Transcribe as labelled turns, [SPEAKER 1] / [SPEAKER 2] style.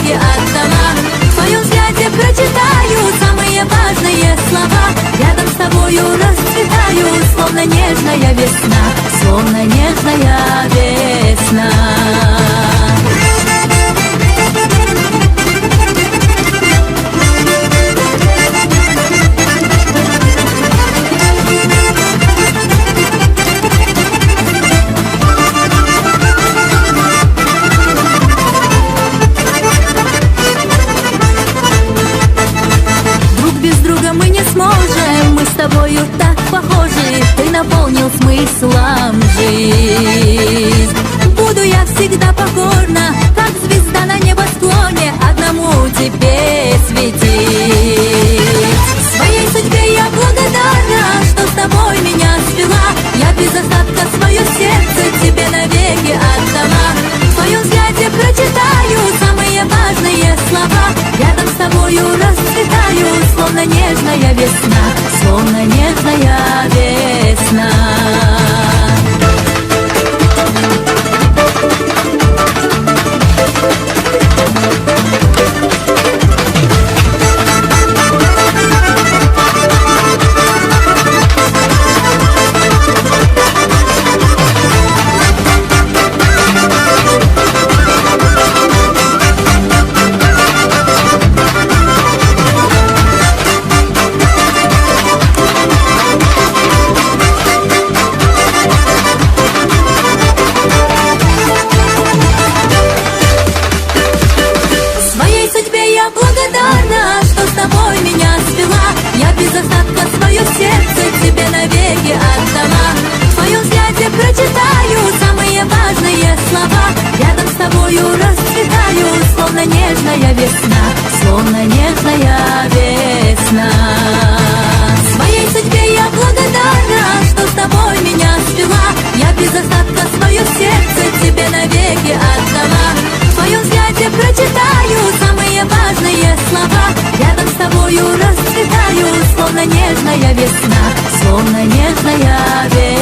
[SPEAKER 1] навеки отдала. В твоем взгляде прочитаю самые важные слова. Рядом с тобою расцветаю, словно нежная весна, словно нежная весна. Мы с тобою так похожи, ты наполнил смыслом жизнь. Буду я всегда покорна, как звезда на небосклоне, одному тебе светить. Своей судьбе я благодарна, что с тобой меня свела. Я без остатка свое сердце тебе навеки отдала. В твоем взгляде прочитаю самые важные слова. Рядом с тобою расцветаю, словно нежная весна, словно нежная весна. Благодарна, что с тобой меня свела. Я без остатка свое сердце тебе навеки отдала. В твоем взгляде прочитаю самые важные слова. Рядом с тобою расцветаю, словно нежная весна, словно нежная весна. Своей судьбе я благодарна, что с тобой меня свела. Я без остатка свое сердце тебе навеки отдала. В твоем взгляде прочитаю самые важные слова. Рядом с тобою расцветаю, словно нежная весна, словно нежная весна.